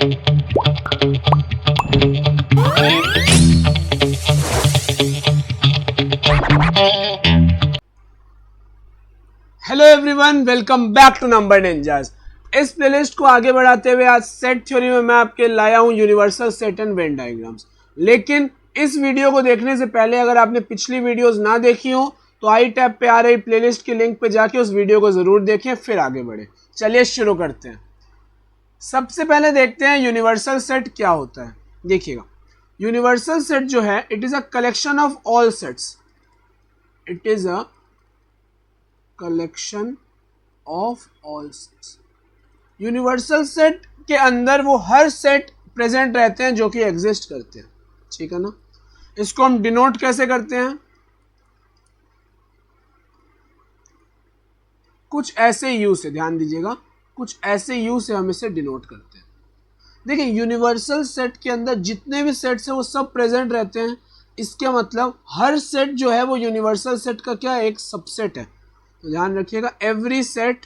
Hello everyone, welcome back to number ninjas. इस playlist को आगे बढ़ाते हुए आज सेट थ्योरी में मैं आपके लाया हूं universal set and Venn diagrams. लेकिन इस वीडियो को देखने से पहले अगर आपने पिछली वीडियोस ना देखी हो तो आई टैब पे आ रही प्लेलिस्ट की लिंक पे जाके उस वीडियो को जरूर देखें, फिर आगे बढ़े। चलिए शुरू करते हैं। सबसे पहले देखते हैं यूनिवर्सल सेट क्या होता है। देखिएगा, यूनिवर्सल सेट जो है it is a collection of all sets. It is a collection of all sets. Universal set के अंदर वो हर सेट प्रेजेंट रहते हैं जो कि एग्जिस्ट करते हैं, ठीक है ना। इसको हम डिनोट कैसे करते हैं? कुछ ऐसे यू से, ध्यान दीजिएगा, कुछ ऐसे यू से हम इसे डिनोट करते हैं। देखिए, यूनिवर्सल सेट के अंदर जितने भी सेट्स हैं वो सब प्रेजेंट रहते हैं। इसके मतलब हर सेट जो है वो यूनिवर्सल सेट का क्या है, एक सबसेट है। तो ध्यान रखिएगा, every set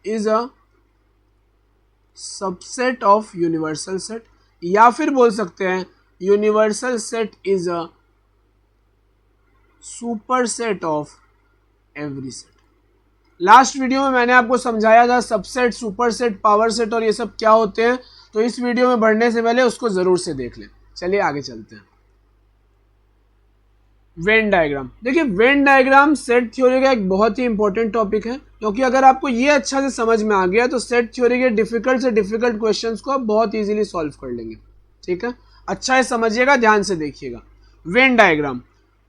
is a subset of universal set, या फिर बोल सकते हैं universal set is a super set of every set. Last video में मैंने आपको समझाया था subset, super set, power set और ये सब क्या होते हैं, तो इस वीडियो में बढ़ने से पहले उसको जरूर से देख लें। चलिए आगे चलते हैं। Venn diagram. देखिए, वेन डायग्राम सेट थ्योरी का एक बहुत ही इंपॉर्टेंट टॉपिक है, क्योंकि अगर आपको ये अच्छा से समझ में आ गया तो सेट थ्योरी के डिफिकल्ट से डिफिकल्ट क्वेश्चंस को आप बहुत इजीली सॉल्व कर लेंगे, ठीक है। अच्छा से समझिएगा, ध्यान से देखिएगा। वेन डायग्राम,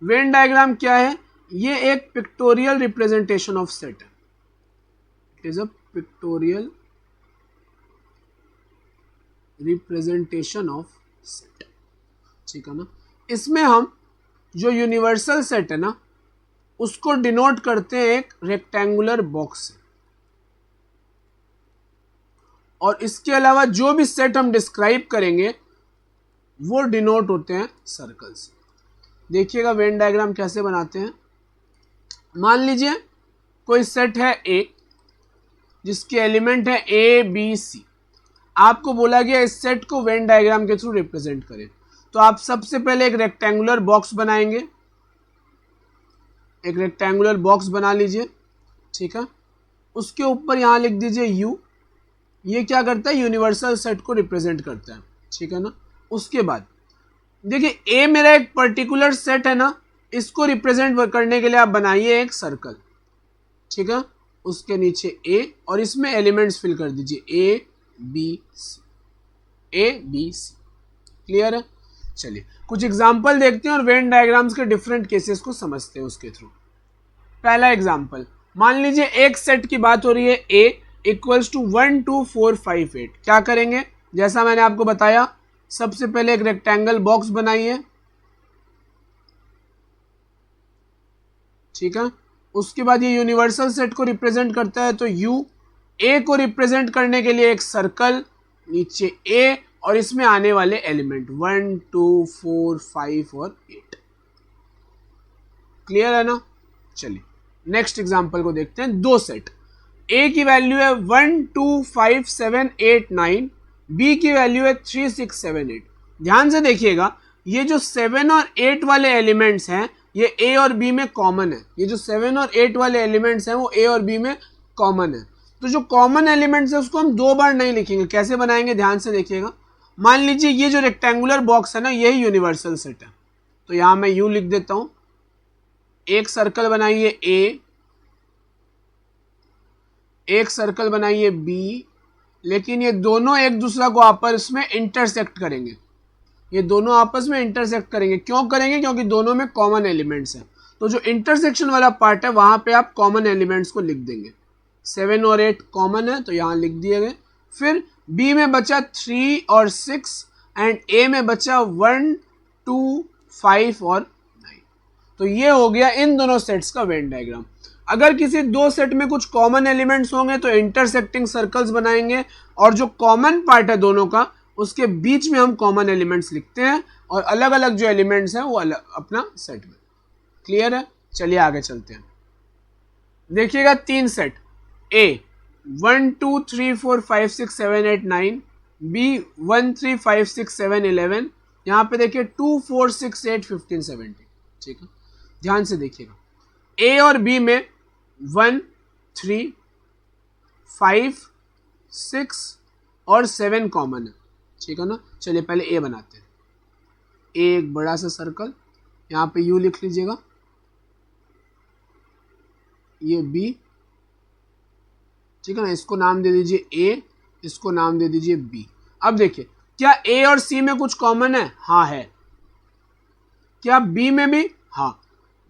वेन डायग्राम क्या है? ये एक पिक्टोरियल रिप्रेजेंटेशन ऑफ सेट है। It is a pictorial representation of set, ठीक है ना। इसमें हम जो यूनिवर्सल सेट है ना उसको डिनोट करते हैं एक रेक्टेंगुलर बॉक्स से, और इसके अलावा जो भी सेट हम डिस्क्राइब करेंगे वो डिनोट होते हैं सर्कल से। देखिएगा वेन डायग्राम कैसे बनाते हैं। मान लीजिए कोई सेट है ए जिसके एलिमेंट है ए बी सी। आपको बोला गया इस सेट को वेन डायग्राम के थ्रू रिप्रेजेंट करें। तो आप सबसे पहले एक रेक्टेंगुलर बॉक्स बनाएंगे, एक रेक्टेंगुलर बॉक्स बना लीजिए, ठीक है। उसके ऊपर यहां लिख दीजिए यू। ये क्या करता है? यूनिवर्सल सेट को रिप्रेजेंट करता है, ठीक है ना। उसके बाद देखिए, ए मेरा एक पर्टिकुलर सेट है ना, इसको रिप्रेजेंट करने के लिए आप बनाइए एक सर्कल, ठीक है। उसके नीचे ए और इसमें एलिमेंट्स फिल कर दीजिए A B C, A B C. Clear है? चलिए कुछ एग्जाम्पल देखते हैं और वेन डायग्राम्स के डिफरेंट केसेस को समझते हैं उसके थ्रू। पहला एग्जाम्पल, मान लीजिए एक सेट की बात हो रही है ए इक्वल्स टू 1 2 4 5 8। क्या करेंगे? जैसा मैंने आपको बताया, सबसे पहले एक रेक्टेंगल बॉक्स बनाइए, ठीक है। उसके बाद ये यूनिवर्सल सेट को रिप्रेजेंट करता है, तो यू। ए को रिप्रेजेंट करने के लिए एक सर्कल, नीचे ए और इसमें आने वाले एलिमेंट 1 2 4 5 और 8। क्लियर है ना? चलिए नेक्स्ट एग्जांपल को देखते हैं। दो सेट, ए की वैल्यू है 1 2 5 7 8 9, बी की वैल्यू है 3 6 7 8। ध्यान से देखिएगा, ये जो 7 और 8 वाले एलिमेंट्स हैं ये ए और बी में कॉमन है। ये जो 7 और 8 वाले एलिमेंट्स हैं वो ए और बी में कॉमन है। तो जो कॉमन एलिमेंट्स है उसको हम दो बार नहीं लिखेंगे। कैसे बनाएंगे? ध्यान से देखिएगा। मान लीजिए ये जो रेक्टेंगुलर बॉक्स है ना, यही यूनिवर्सल सेट है, तो यहां मैं यू लिख देता हूं। एक सर्कल बनाइए ए, एक सर्कल बनाइए बी, लेकिन ये दोनों एक दूसरा को आपस में इंटरसेक्ट करेंगे। ये दोनों आपस में इंटरसेक्ट करेंगे। क्यों करेंगे? क्योंकि दोनों में कॉमन एलिमेंट्स हैं। तो जो इंटरसेक्शन वाला पार्ट है वहां पे आप कॉमन एलिमेंट्स को लिख देंगे। 7 और 8 कॉमन है तो यहां लिख दिए गए। फिर बी में बचा 3 और 6 एंड ए में बचा 1 2 5 और 9। तो ये हो गया इन दोनों सेट्स का वेन डायग्राम। अगर किसी दो सेट में कुछ कॉमन एलिमेंट्स होंगे तो इंटरसेक्टिंग सर्कल्स बनाएंगे, और जो कॉमन पार्ट है दोनों का उसके बीच में हम कॉमन एलिमेंट्स लिखते हैं, और अलग अलग जो एलिमेंट्स हैं वो अलग अपना सेट में। क्लियर है? चलिए आगे चलते हैं। देखिएगा तीन सेट, ए 1 2 3 4 5 6 7 8 9, बी 1 3 5 6 7 11, यहाँ पे देखिए 2 4 6 8 15 17। ठीक है, ध्यान से देखिएगा, ए और बी में 1 3 5 6 और 7 कॉमन है। ठीक है ना, चलिए पहले ए बनाते हैं। ए एक बड़ा सा सर्कल, यहाँ पे यू लिख लीजिएगा, ये बी, ठीक है ना, इसको नाम दे दीजिए ए, इसको नाम दे दीजिए बी। अब देखिए, क्या ए और सी में कुछ कॉमन है? हाँ है। क्या बी में भी? हाँ।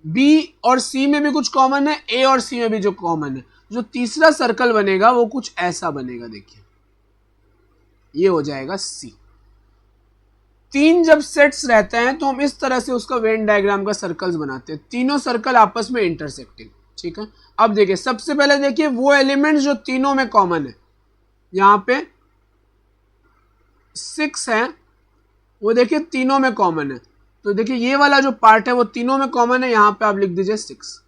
बी और सी में भी कुछ कॉमन है, ए और सी में भी जो कॉमन है। जो तीसरा सर्कल बनेगा वो कुछ ऐसा बनेगा, देखिए ये हो जाएगा सी। तीन जब सेट्स रहते हैं तो हम इस तरह से उसका वेन डायग्राम का सर्कल्स बनाते हैं, तीनों सर्कल आपस में इंटरसेक्टिंग। ठीक है, अब देखिए, सबसे पहले देखिए वो एलिमेंट्स जो तीनों में कॉमन है, यहां पे 6 है, वो देखिए तीनों में कॉमन है। तो देखिए ये वाला जो पार्ट है वो तीनों में कॉमन है, यहां पे आप लिख दीजिए 6।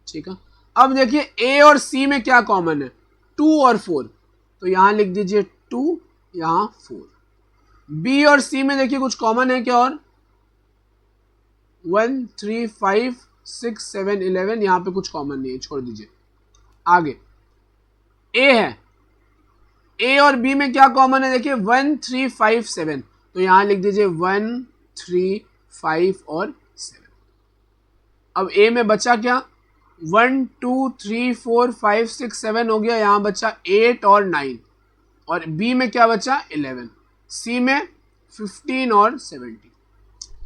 ठीक है, अब देखिए ए और सी में क्या कॉमन है? 2 और 4, तो यहां लिख दीजिए 2, यहां 4। बी और सी में देखिए कुछ कॉमन है क्या? और 1 3 5 6 7 11, यहां पे कुछ कॉमन नहीं है, छोड़ दीजिए। आगे ए है, ए और बी में क्या कॉमन है? देखिए 1 3 5 7, तो यहां लिख दीजिए 1 3 5 और 7। अब ए में बचा क्या? 1 2 3 4 5 6 7 हो गया, यहां बचा 8 और 9, और बी में क्या बचा? 11, सी में 15 और 17।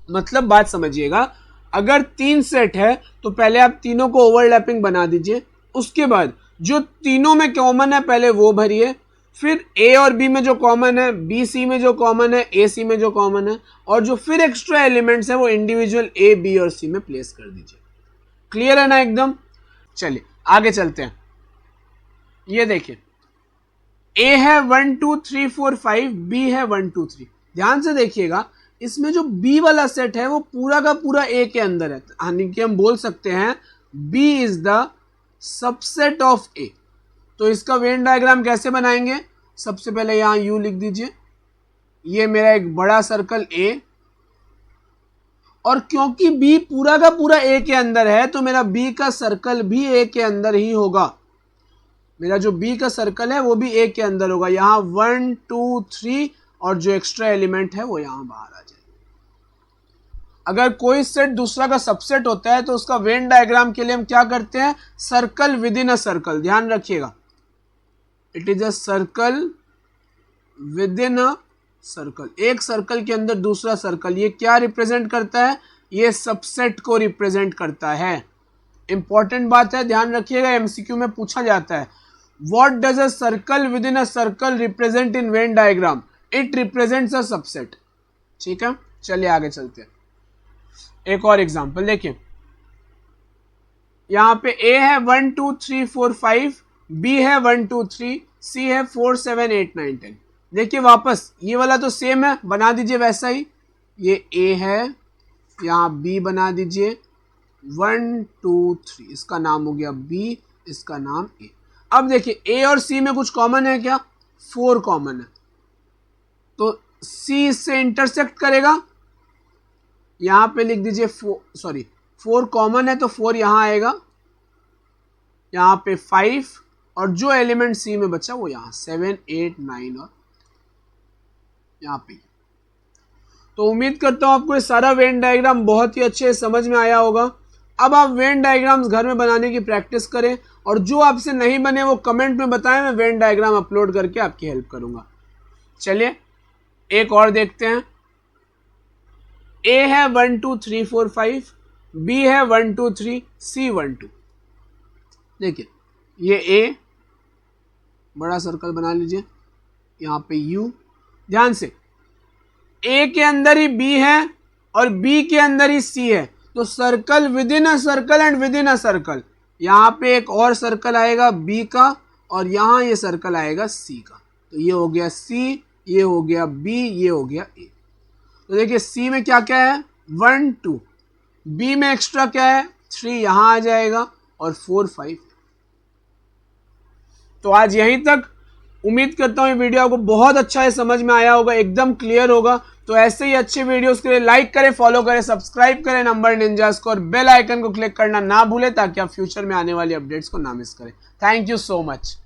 मतलब बात समझिएगा, अगर 3 सेट है तो पहले आप तीनों को ओवरलैपिंग बना दीजिए, उसके बाद जो तीनों में कॉमन है पहले वो भरिए, फिर ए और बी में जो कॉमन है, बी सी में जो कॉमन है, ए सी में जो कॉमन है, और जो फिर एक्स्ट्रा एलिमेंट्स है वो इंडिविजुअल ए बी और सी में प्लेस कर दीजिए। क्लियर है ना एकदम? चलिए आगे चलते हैं। ये देखिए, ए है 1 2 3 4 5, बी है 1 2 3। ध्यान से देखिएगा, इसमें जो बी वाला सेट है वो पूरा का पूरा ए के अंदर है, यानी कि हम बोल सकते हैं B is the subset of A. तो इसका वेन डायग्राम कैसे बनाएंगे? सबसे पहले यहां यू लिख दीजिए, ये मेरा एक बड़ा सर्कल ए, और क्योंकि बी पूरा का पूरा ए के अंदर है तो मेरा बी का सर्कल भी ए के अंदर ही होगा। मेरा जो बी का सर्कल है वो भी ए के अंदर होगा। यहां 1 2 3 और जो एक्स्ट्रा एलिमेंट है वो यहां बाहर आ जाए। अगर कोई सेट दूसरा का सबसेट होता है तो उसका वेन डायग्राम के लिए हम क्या करते हैं? Circle with in a circle. ध्यान रखिएगा, it is a circle with in a circle. एक सर्कल के अंदर दूसरा सर्कल, ये क्या रिप्रेजेंट करता है? ये सबसेट को रिप्रेजेंट करता है। इंपॉर्टेंट बात है, ध्यान रखिएगा, एमसीक्यू में पूछा जाता है, what does a circle with in a circle represent in Venn diagram? It represents a subset. ठीक है, चलिए आगे चलते हैं। एक और एग्जांपल देखिए, यहां पे ए है 1 2 3 4 5, बी है 1 2 3, सी है 4 7 8 9 10। देखिए वापस ये वाला तो सेम है, बना दीजिए वैसा ही। ये ए है, यहां बी बना दीजिए 1 2 3, इसका नाम हो गया बी, इसका नाम ए। अब देखिए ए और सी में कुछ कॉमन है क्या? 4 कॉमन है, तो सी इससे इंटरसेक्ट करेगा, यहां पे लिख दीजिए 4 कॉमन है तो 4 यहां आएगा, यहां पे 5, और जो एलिमेंट सी में बचा वो यहां 7 8 9 और यहां पे। तो उम्मीद करता हूं आपको ये सारा वेन डायग्राम बहुत ही अच्छे समझ में आया होगा। अब आप वेन डायग्राम्स घर में बनाने की प्रैक्टिस करें, और जो आपसे नहीं बने वो कमेंट में बताएं, मैं वेन डायग्राम अपलोड करके आपकी हेल्प करूंगा। चलिए एक और देखते हैं। ए है 1 2 3 4 5, बी है 1 2 3, सी 1 2। देखिए ये ए, बड़ा सर्कल बना लीजिए, यहां पे यू। ध्यान से, ए के अंदर ही बी है और बी के अंदर ही सी है, तो circle with in a circle and with in a circle. यहां पे एक और सर्कल आएगा बी का, और यहां ये सर्कल आएगा सी का। तो ये हो गया सी, ये हो गया बी, ये हो गया ए। तो देखिए सी में क्या क्या है? 1 2, बी में एक्स्ट्रा क्या है? 3 यहां आ जाएगा, और 4 5। तो आज यहीं तक। उम्मीद करता हूँ ये वीडियो आपको बहुत अच्छा है, समझ में आया होगा, एकदम क्लियर होगा। तो ऐसे ही अच्छे वीडियोस के लिए लाइक करें, फॉलो करें, सब्सक्राइब करें नंबर निंजास को, और बेल आइकन को क्लिक करना ना भूलें ताकि आप फ्यूचर में आने वाली अपडेट्स को ना मिस करें। Thank you so much.